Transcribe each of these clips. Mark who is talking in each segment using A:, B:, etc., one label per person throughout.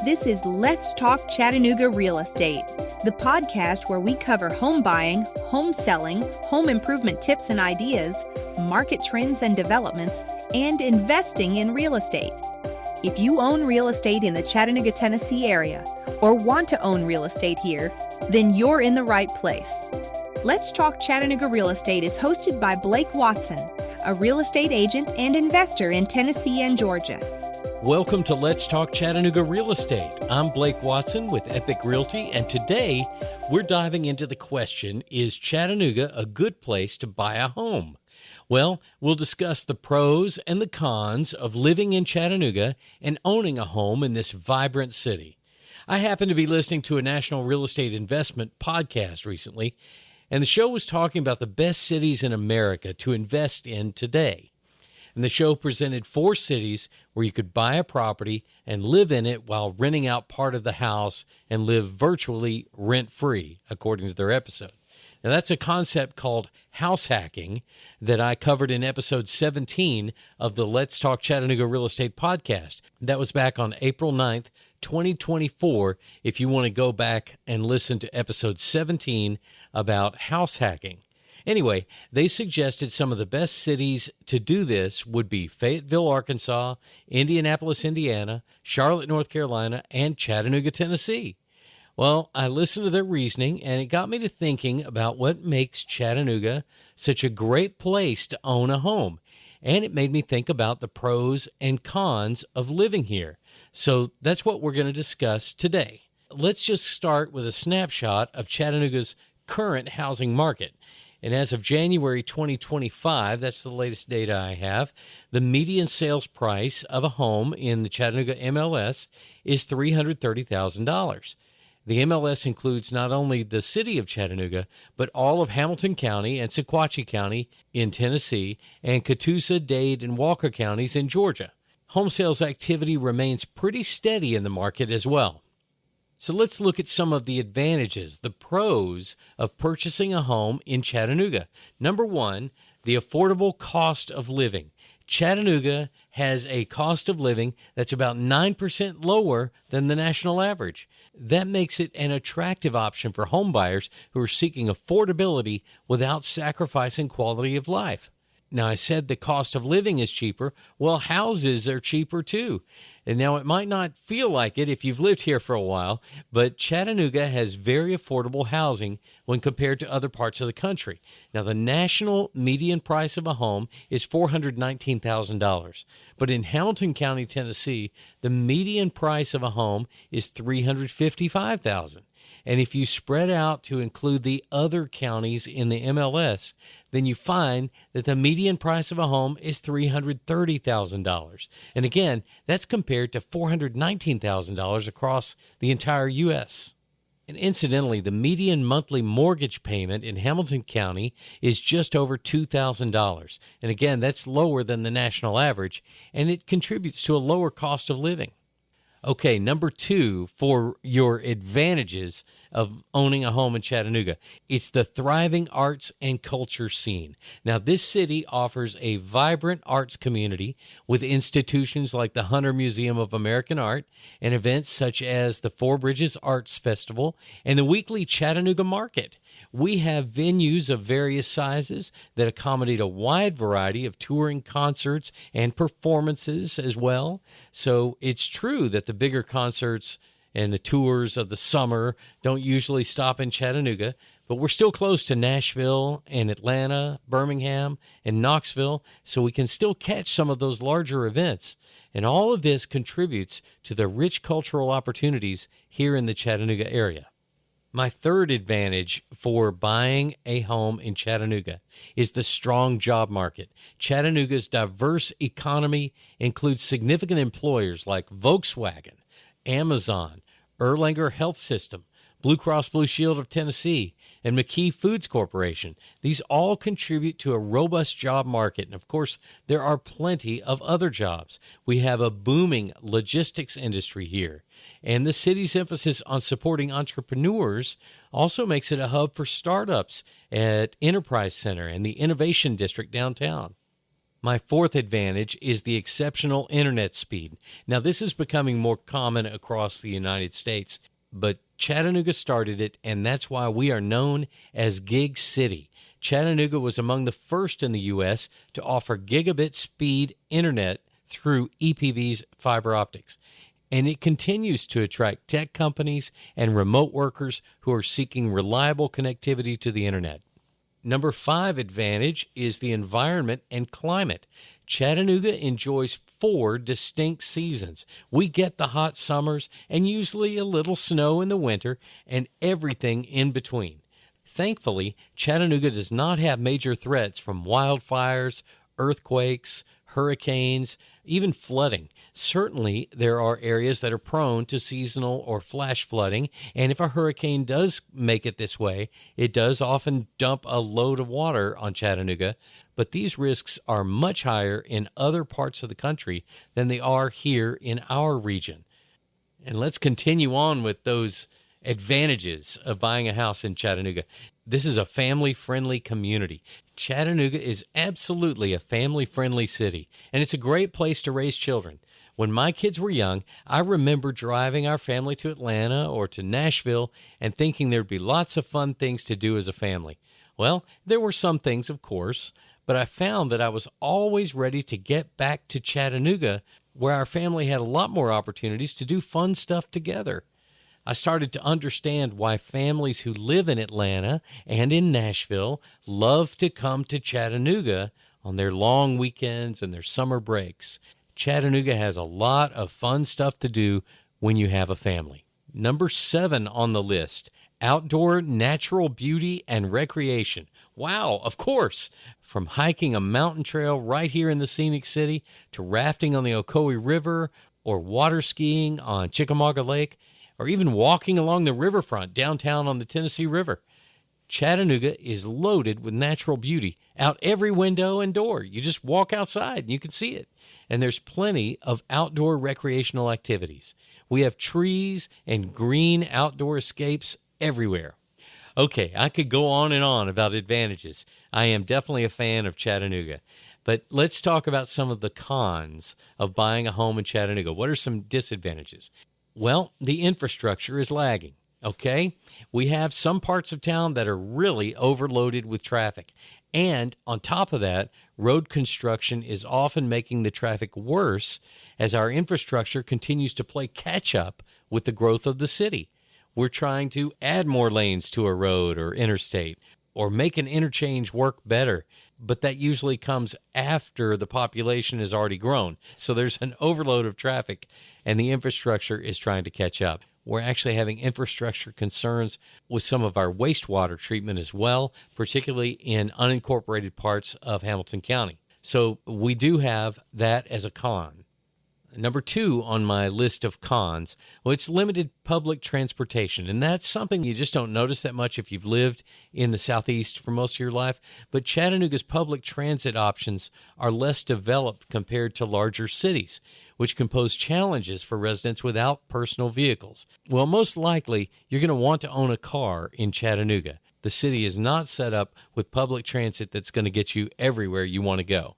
A: This is Let's Talk Chattanooga Real Estate, the podcast where we cover home buying, home selling, home improvement tips and ideas, market trends and developments, and investing in real estate. If you own real estate in the Chattanooga, Tennessee area, or want to own real estate here, then you're in the right place. Let's Talk Chattanooga Real Estate is hosted by Blake Watson, a real estate agent and investor in Tennessee and Georgia.
B: Welcome to Let's Talk Chattanooga Real Estate. I'm Blake Watson with Epique Realty, and today we're diving into the question, is Chattanooga a good place to buy a home? Well, we'll discuss the pros and the cons of living in Chattanooga and owning a home in this vibrant city. I happened to be listening to a national real estate investment podcast recently, and the show was talking about the best cities in America to invest in today. And the show presented 4 cities where you could buy a property and live in it while renting out part of the house and live virtually rent-free, according to their episode. Now, that's a concept called house hacking that I covered in episode 17 of the Let's Talk Chattanooga Real Estate podcast. That was back on April 9th, 2024, if you want to go back and listen to episode 17 about house hacking. Anyway, they suggested some of the best cities to do this would be Fayetteville, Arkansas, Indianapolis, Indiana, Charlotte, North Carolina, and Chattanooga, Tennessee. Well, I listened to their reasoning, and it got me to thinking about what makes Chattanooga such a great place to own a home. And it made me think about the pros and cons of living here. So that's what we're going to discuss today. Let's just start with a snapshot of Chattanooga's current housing market. And as of January 2025, that's the latest data I have, the median sales price of a home in the Chattanooga MLS is $330,000. The MLS includes not only the city of Chattanooga, but all of Hamilton County and Sequatchie County in Tennessee, and Catoosa, Dade, and Walker counties in Georgia. Home sales activity remains pretty steady in the market as well. So let's look at some of the advantages, the pros of purchasing a home in Chattanooga. Number 1, the affordable cost of living. Chattanooga has a cost of living that's about 9% lower than the national average. That makes it an attractive option for homebuyers who are seeking affordability without sacrificing quality of life. Now, I said the cost of living is cheaper. Well, houses are cheaper too. And now it might not feel like it if you've lived here for a while, but Chattanooga has very affordable housing when compared to other parts of the country. Now, the national median price of a home is $419,000. But in Hamilton County, Tennessee, the median price of a home is $355,000. And if you spread out to include the other counties in the MLS, then you find that the median price of a home is $330,000. And again, that's compared to $419,000 across the entire U.S. And incidentally, the median monthly mortgage payment in Hamilton County is just over $2,000. And again, that's lower than the national average, and it contributes to a lower cost of living. Okay, number 2 for your advantages of owning a home in Chattanooga. It's the thriving arts and culture scene. Now, this city offers a vibrant arts community with institutions like the Hunter Museum of American Art and events such as the Four Bridges Arts Festival and the weekly Chattanooga Market. We have venues of various sizes that accommodate a wide variety of touring concerts and performances as well. So it's true that the bigger concerts and the tours of the summer don't usually stop in Chattanooga, but we're still close to Nashville and Atlanta, Birmingham, and Knoxville, so we can still catch some of those larger events. And all of this contributes to the rich cultural opportunities here in the Chattanooga area. My third advantage for buying a home in Chattanooga is the strong job market. Chattanooga's diverse economy includes significant employers like Volkswagen, Amazon, Erlanger Health System, Blue Cross Blue Shield of Tennessee, and McKee Foods Corporation. These all contribute to a robust job market. And of course, there are plenty of other jobs. We have a booming logistics industry here. And the city's emphasis on supporting entrepreneurs also makes it a hub for startups at Enterprise Center and the Innovation District downtown. My fourth advantage is the exceptional internet speed. Now, this is becoming more common across the United States, but Chattanooga started it, and that's why we are known as Gig City. Chattanooga was among the first in the U.S. to offer gigabit speed internet through EPB's fiber optics. And it continues to attract tech companies and remote workers who are seeking reliable connectivity to the internet. Number 5 advantage is the environment and climate. Chattanooga enjoys 4 distinct seasons. We get the hot summers and usually a little snow in the winter and everything in between. Thankfully, Chattanooga does not have major threats from wildfires, earthquakes, hurricanes, even flooding. Certainly, there are areas that are prone to seasonal or flash flooding, and if a hurricane does make it this way, it does often dump a load of water on Chattanooga, but these risks are much higher in other parts of the country than they are here in our region. And let's continue on with those advantages of buying a house in Chattanooga. This is a family-friendly community. Chattanooga is absolutely a family-friendly city, and it's a great place to raise children. When my kids were young, I remember driving our family to Atlanta or to Nashville and thinking there'd be lots of fun things to do as a family. Well, there were some things, of course, but I found that I was always ready to get back to Chattanooga, where our family had a lot more opportunities to do fun stuff together. I started to understand why families who live in Atlanta and in Nashville love to come to Chattanooga on their long weekends and their summer breaks. Chattanooga has a lot of fun stuff to do when you have a family. Number 7 on the list, outdoor natural beauty and recreation. Wow, of course. From hiking a mountain trail right here in the Scenic City to rafting on the Ocoee River or water skiing on Chickamauga Lake, or even walking along the riverfront downtown on the Tennessee River. Chattanooga is loaded with natural beauty out every window and door. You just walk outside and you can see it. And there's plenty of outdoor recreational activities. We have trees and green outdoor escapes everywhere. Okay, I could go on and on about advantages. I am definitely a fan of Chattanooga. But let's talk about some of the cons of buying a home in Chattanooga. What are some disadvantages? Well, the infrastructure is lagging, okay? We have some parts of town that are really overloaded with traffic. And on top of that, road construction is often making the traffic worse as our infrastructure continues to play catch up with the growth of the city. We're trying to add more lanes to a road or interstate or make an interchange work better, but that usually comes after the population has already grown. So there's an overload of traffic, and the infrastructure is trying to catch up. We're actually having infrastructure concerns with some of our wastewater treatment as well, particularly in unincorporated parts of Hamilton County. So we do have that as a con. Number 2 on my list of cons, well, it's limited public transportation. And that's something you just don't notice that much if you've lived in the Southeast for most of your life. But Chattanooga's public transit options are less developed compared to larger cities, which can pose challenges for residents without personal vehicles. Well, most likely, you're going to want to own a car in Chattanooga. The city is not set up with public transit that's going to get you everywhere you want to go.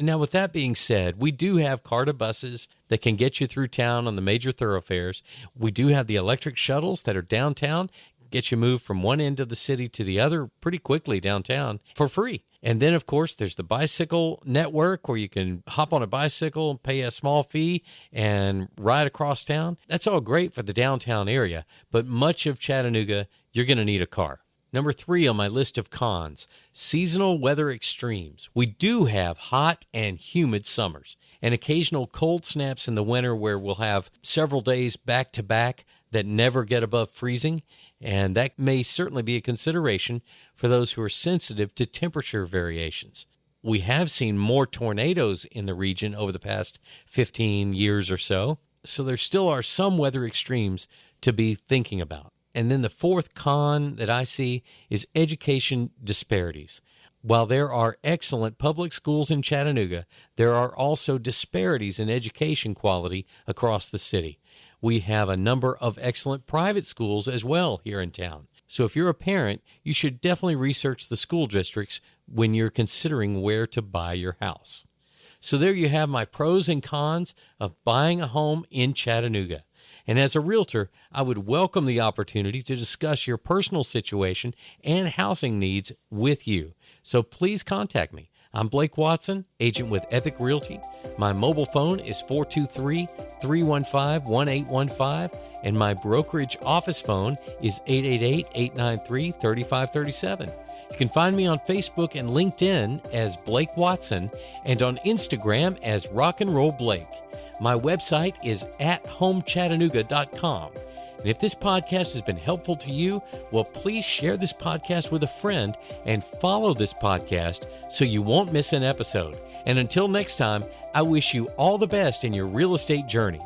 B: Now, with that being said, we do have car-to buses that can get you through town on the major thoroughfares. We do have the electric shuttles that are downtown, get you moved from one end of the city to the other pretty quickly downtown for free. And then, of course, there's the bicycle network where you can hop on a bicycle, pay a small fee, and ride across town. That's all great for the downtown area, but much of Chattanooga, you're going to need a car. Number 3 on my list of cons, seasonal weather extremes. We do have hot and humid summers and occasional cold snaps in the winter where we'll have several days back to back that never get above freezing, and that may certainly be a consideration for those who are sensitive to temperature variations. We have seen more tornadoes in the region over the past 15 years or so there still are some weather extremes to be thinking about. And then the 4th con that I see is education disparities. While there are excellent public schools in Chattanooga, there are also disparities in education quality across the city. We have a number of excellent private schools as well here in town. So if you're a parent, you should definitely research the school districts when you're considering where to buy your house. So there you have my pros and cons of buying a home in Chattanooga. And as a realtor, I would welcome the opportunity to discuss your personal situation and housing needs with you. So please contact me. I'm Blake Watson, agent with Epique Realty. My mobile phone is 423-315-1815, and my brokerage office phone is 888-893-3537. You can find me on Facebook and LinkedIn as Blake Watson and on Instagram as Rock and Roll Blake. My website is @homechattanooga.com. And if this podcast has been helpful to you, well, please share this podcast with a friend and follow this podcast so you won't miss an episode. And until next time, I wish you all the best in your real estate journey.